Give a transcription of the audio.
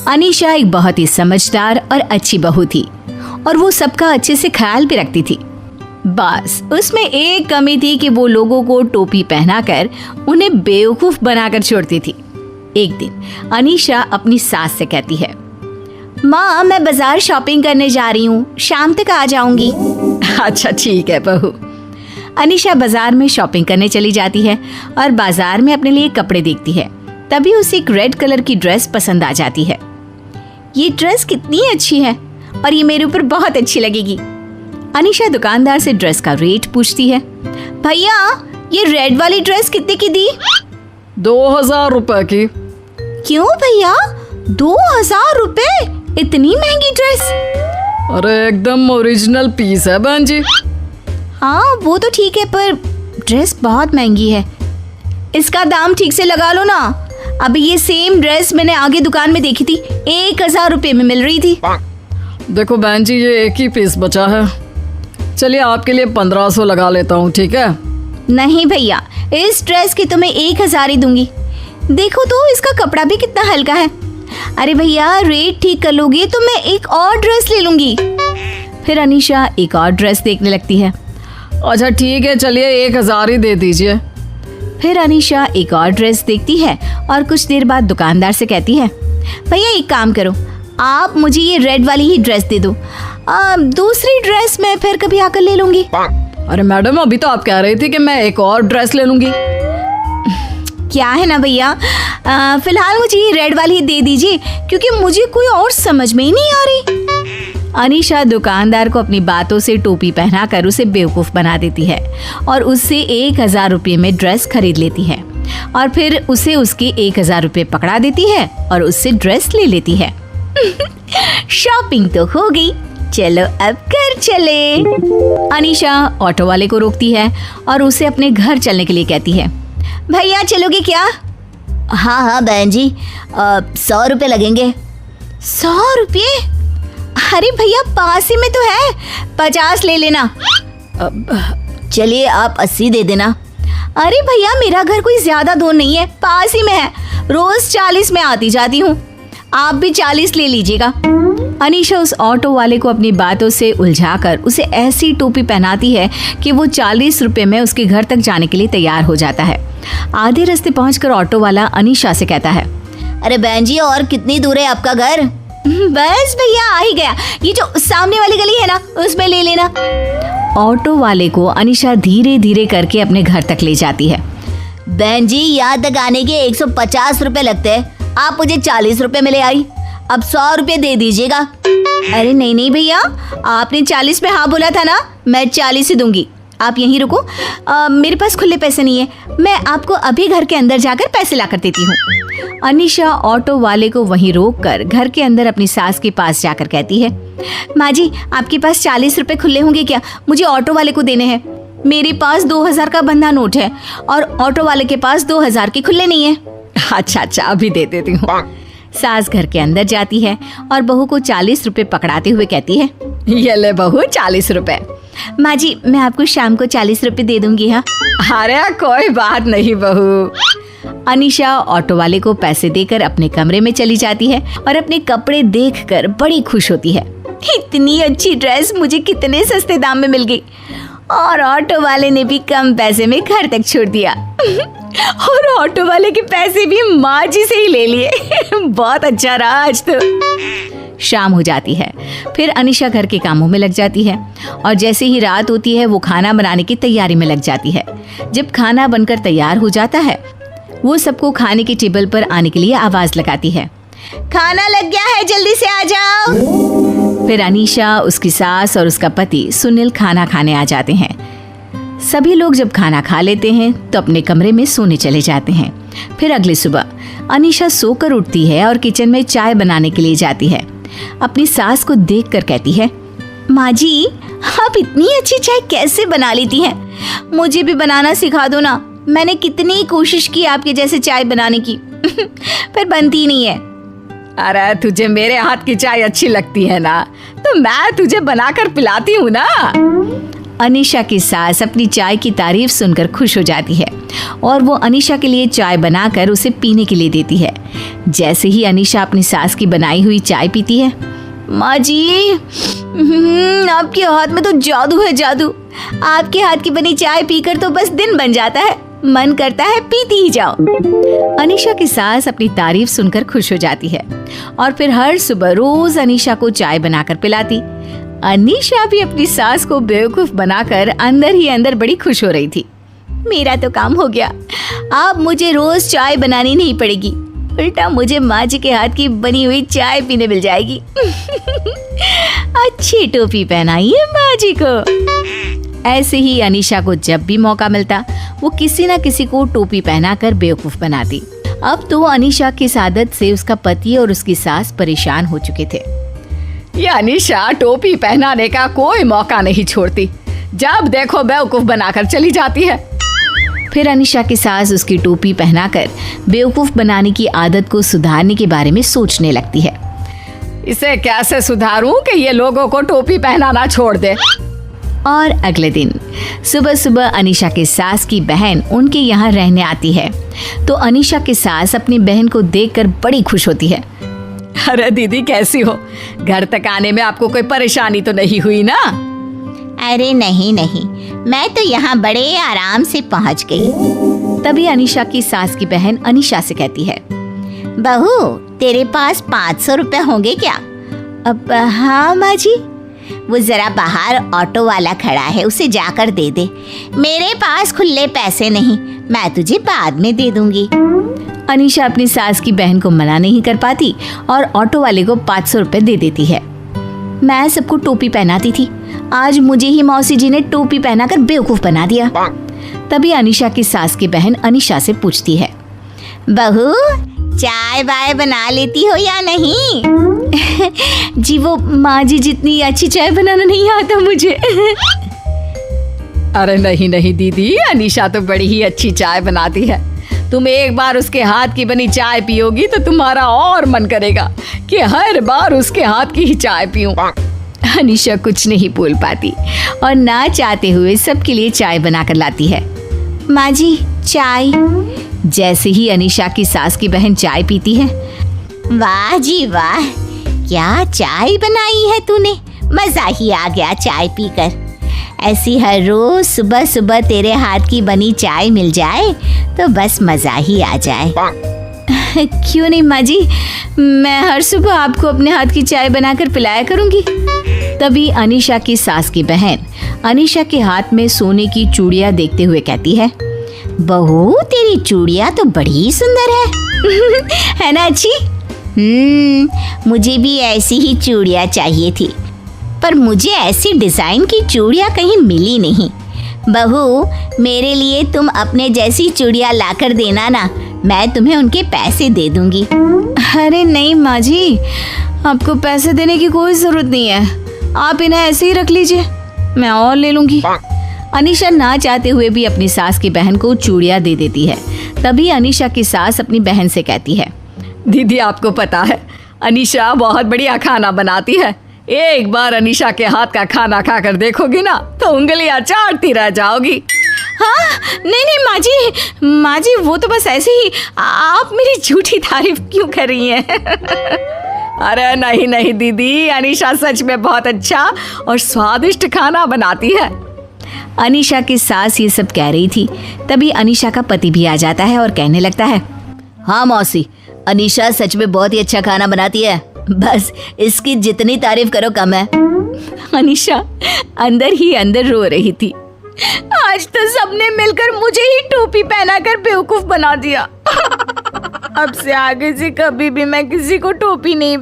अनीशा एक बहुत ही समझदार और अच्छी बहू थी और वो सबका अच्छे से ख्याल भी रखती थी। बस उसमें एक कमी थी कि वो लोगों को टोपी पहनाकर उन्हें बेवकूफ बनाकर छोड़ती थी। एक दिन अनीशा अपनी सास से कहती है, माँ मैं बाजार शॉपिंग करने जा रही हूँ, शाम तक आ जाऊंगी। अच्छा ठीक है बहू। अनीशा बाजार में शॉपिंग करने चली जाती है और बाजार में अपने लिए कपड़े देखती है। तभी उसे एक रेड कलर की ड्रेस पसंद आ जाती है। ये ड्रेस कितनी अच्छी है और ये मेरे ऊपर बहुत अच्छी लगेगी। अनीशा दुकानदार से ड्रेस का रेट पूछती है। भैया ये रेड वाली ड्रेस कितने की दी? 2000 रुपए की। क्यों भैया 2000 रुपए? इतनी महंगी ड्रेस? अरे एकदम ओरिजिनल पीस है बहन जी। हाँ वो तो ठीक है पर ड्रेस बहुत महंगी है, इसका दाम ठीक से लगा लो ना। अभी ये सेम ड्रेस मैंने आगे दुकान में देखी थी, 1000 रुपए में मिल रही थी। देखो बहन जी ये एक ही पीस बचा है, चलिए आपके लिए 1500 लगा लेता हूँ, ठीक है? नहीं भैया इस ड्रेस की तो मैं 1000 ही दूंगी। देखो तो इसका कपड़ा भी कितना हल्का है। अरे भैया रेट ठीक कर लोगे तो मैं एक और ड्रेस ले लूंगी। फिर अनीशा एक और ड्रेस देखने लगती है। अच्छा ठीक है चलिए 1000 ही दे दीजिए। फिर अनीशा एक और ड्रेस देखती है और कुछ देर बाद दुकानदार से कहती है, भैया एक काम करो आप मुझे ये रेड वाली ही ड्रेस दे दो, दूसरी ड्रेस मैं फिर कभी आकर ले लूंगी। अरे मैडम अभी तो आप कह रही थी कि मैं एक और ड्रेस ले लूंगी। क्या है ना भैया, फिलहाल मुझे ये रेड वाली ही दे दीजिए क्योंकि मुझे कोई और समझ में ही नहीं आ रही। अनीशा दुकानदार को अपनी बातों से टोपी पहनाकर उसे बेवकूफ बना देती है और उससे 1000 रुपये में ड्रेस खरीद लेती है और फिर उसे उसके 1000 रुपये पकड़ा देती है और उससे ड्रेस ले लेती है। शॉपिंग तो हो गई, चलो अब घर चले। अनीशा ऑटो वाले को रोकती है और उसे अपने घर चलने के लिए कहती है। भैया चलोगे क्या? हाँ हाँ बहन जी 100 रुपये लगेंगे। 100 रुपये? अरे भैया पास ही में तो है, 50 ले लेना। चलिए आप 80 दे देना। अरे भैया मेरा घर कोई ज्यादा दूर नहीं है, पास ही में है, रोज 40 में आती जाती हूँ, आप भी 40 ले लीजिएगा। अनीशा उस ऑटो वाले को अपनी बातों से उलझाकर उसे ऐसी टोपी पहनाती है कि वो 40 रुपए में उसके घर तक जाने के लिए तैयार हो जाता है। आधे रास्ते पहुंचकर ऑटो वाला अनीशा से कहता है, अरे बहन जी और कितनी दूर है आपका घर? बस भैया आ ही गया, ये जो सामने वाली गली है ना उसमें ले लेना। ऑटो वाले को अनीशा धीरे धीरे करके अपने घर तक ले जाती है। बहन जी यहाँ तक आने के 150 रुपए लगते हैं, आप मुझे 40 रुपए में ले आई, अब 100 रुपए दे दीजिएगा। अरे नहीं भैया आपने 40 में हाँ बोला था ना, मैं 40 ही दूंगी, आप यहीं रुको, मेरे पास खुले पैसे नहीं है, मैं आपको अभी घर के अंदर जाकर पैसे ला कर देती हूँ। अनीशा ऑटो वाले को वहीं रोककर घर के अंदर अपनी सास के पास जाकर कहती है, माँ जी आपके पास 40 रुपए खुले होंगे क्या? मुझे ऑटो वाले को देने हैं, मेरे पास 2000 का बंधा नोट है और ऑटो वाले के पास 2000 के खुले नहीं है। अच्छा अभी दे देती हूँ। सास घर के अंदर जाती है और बहू को 40 रुपए पकड़ाते हुए कहती है, ये ले बहू 40 रुपए। माँ जी मैं आपको शाम को 40 रुपए दे दूंगी। हाँ अरे कोई बात नहीं बहू। अनीशा ऑटो वाले को पैसे देकर अपने कमरे में चली जाती है और अपने कपड़े देखकर बड़ी खुश होती है। इतनी अच्छी ड्रेस मुझे कितने सस्ते दाम में मिल गई और ऑटो वाले ने भी कम पैसे में घर तक छोड़ दिया और ऑटो वाले के पैसे भी माँ जी से ही ले लिए। बहुत अच्छा रहा आज तो। शाम हो जाती है, फिर अनीशा घर के कामों में लग जाती है और जैसे ही रात होती है वो खाना बनाने की तैयारी में लग जाती है। जब खाना बनकर तैयार हो जाता है वो सबको खाने की टेबल पर आने के लिए आवाज लगाती है, खाना लग गया है जल्दी से आ जाओ। फिर अनीशा, उसकी सास और उसका पति सुनील खाना खाने आ जाते हैं। सभी लोग जब खाना खा लेते हैं तो अपने कमरे में सोने चले जाते हैं। फिर अगली सुबह अनीशा सोकर उठती है और किचन में चाय बनाने के लिए जाती है। अपनी सास को देखकर कहती है, माँ जी आप इतनी अच्छी चाय कैसे बना लेती हैं? मुझे भी बनाना सिखा दो ना, मैंने कितनी कोशिश की आपके जैसे चाय बनाने की पर बनती नहीं है। अरे तुझे मेरे हाथ की चाय अच्छी लगती है ना, तो मैं तुझे बनाकर पिलाती हूँ ना। अनीशा की सास अपनी चाय की तारीफ सुनकर खुश हो जाती है और वो अनीशा के लिए चाय बनाकर उसे पीने के लिए देती है। जैसे ही अनीशा अपनी सास की बनाई हुई चाय पीती है, माँ जी, आपके हाथ में तो जादू है, जादू। आपके हाथ की बनी चाय पीकर तो बस दिन बन जाता है, मन करता है पीती ही जाओ। अनीशा की सास अपनी तारीफ सुनकर खुश हो जाती है और फिर हर सुबह रोज अनीशा को चाय बनाकर पिलाती। अनीशा भी अपनी सास को बेवकूफ बनाकर अंदर ही अंदर बड़ी खुश हो रही थी। मेरा तो काम हो गया, अब मुझे रोज चाय बनानी नहीं पड़ेगी, उल्टा मुझे माँ जी के हाथ की बनी हुई चाय पीने मिल जाएगी। अच्छी टोपी पहनाइए माँ जी को। ऐसे ही अनीशा को जब भी मौका मिलता वो किसी न किसी को टोपी पहनाकर बेवकूफ बनाती। अब तो अनीशा की इस आदत से उसका पति और उसकी सास परेशान हो चुके थे। ये अनीशा टोपी पहनाने का कोई मौका नहीं छोड़ती, जब देखो बेवकूफ बनाकर चली जाती है। फिर अनीशा की सास उसकी टोपी पहनाकर बेवकूफ बनाने की आदत को सुधारने के बारे में सोचने लगती है। इसे कैसे सुधारूं कि ये लोगों को टोपी पहनाना छोड़ दे। और अगले दिन सुबह सुबह अनीशा की सास की बहन उनके यहाँ रहने आती है तो अनीशा की सास अपनी बहन को देखकर बड़ी खुश होती है। अरे दीदी, कैसी हो? घर तक आने में आपको कोई परेशानी तो नहीं हुई ना? अरे नहीं नहीं, मैं तो यहाँ बड़े आराम से पहुँच गई। तभी अनीशा की सास की बहन अनीशा से कहती है, बहू, तेरे पास 500 रुपए होंगे क्या? अब हाँ माँ जी। वो जरा बाहर ऑटो वाला खड़ा है, उसे जाकर दे दे। मेरे पास खुले पैसे नहीं, मैं तुझे बाद में दे दूंगी। अनीशा अपनी सास की बहन को मना नहीं कर पाती और ऑटो वाले को 500 रुपए दे देती है। मैं सबको टोपी पहनाती थी, आज मुझे ही मौसी जी ने टोपी पहनाकर बेवकूफ बना दिया। तभी अनीशा की सास की बहन अनीशा से पूछती है, बहू, चाय वाय बना लेती हो या नहीं? जी वो माँ जी जितनी अच्छी चाय बनाना नहीं आता मुझे। अरे नहीं नहीं दीदी, अनीशा तो बड़ी ही अच्छी चाय बनाती है। तुम एक बार उसके हाथ की बनी चाय पियोगी तो तुम्हारा और मन करेगा कि हर बार उसके हाथ की ही चाय पीऊं। अनीशा कुछ नहीं बोल पाती और ना चाहते हुए सबके लिए चाय बनाकर लाती है। माँ जी, चाय। जैसे ही अनीशा की सास की बहन चाय पीती है, वाह जी वाह, क्या चाय बनाई है तूने, मजा ही आ गया चाय पीकर। ऐसी हर रोज सुबह सुबह तेरे हाथ की बनी चाय मिल जाए तो बस मजा ही आ जाए। क्यों नहीं माँ जी, मैं हर सुबह आपको अपने हाथ की चाय बनाकर पिलाया करूंगी। तभी अनीशा की सास की बहन अनीशा के हाथ में सोने की चूड़ियां देखते हुए कहती है, बहू, तेरी चूड़ियां तो बड़ी सुंदर है। है ना अच्छी? मुझे भी ऐसी ही चूड़ियां चाहिए थी, पर मुझे ऐसी डिजाइन की चूड़ियां कहीं मिली नहीं। बहू, मेरे लिए तुम अपने जैसी चूड़ियां लाकर देना ना, मैं तुम्हें उनके पैसे दे दूंगी। अरे नहीं माँ जी, आपको पैसे देने की कोई जरूरत नहीं है, आप इन्हें ऐसे ही रख लीजिए, मैं और ले लूंगी। अनीशा ना चाहते हुए भी अपनी सास की बहन को चूड़ियां दे देती है। तभी अनीशा की सास अपनी बहन से कहती है, दीदी, आपको पता है अनीशा बहुत बढ़िया खाना बनाती है। एक बार अनीशा के हाथ का खाना खाकर देखोगी ना तो उंगलियां चाटती रह जाओगी। हाँ, नहीं माँ जी, वो तो बस ऐसे ही, आप मेरी झूठी तारीफ क्यों कर रही हैं? अरे नहीं नहीं दीदी, अनीशा सच में बहुत अच्छा और स्वादिष्ट खाना बनाती है। अनीशा की सास ये सब कह रही थी, तभी अनीशा का पति भी आ जाता है और कहने लगता है, हाँ मौसी, अनीशा सच में बहुत ही अच्छा खाना बनाती है, बस इसकी जितनी तारीफ करो कम है। अनीशा अंदर ही अंदर रो रही थी। आज तो सबने मिलकर मुझे ही टोपी पहनाकर बेवकूफ बना दिया। अब से आगे से कभी भी मैं किसी को टोपी नहीं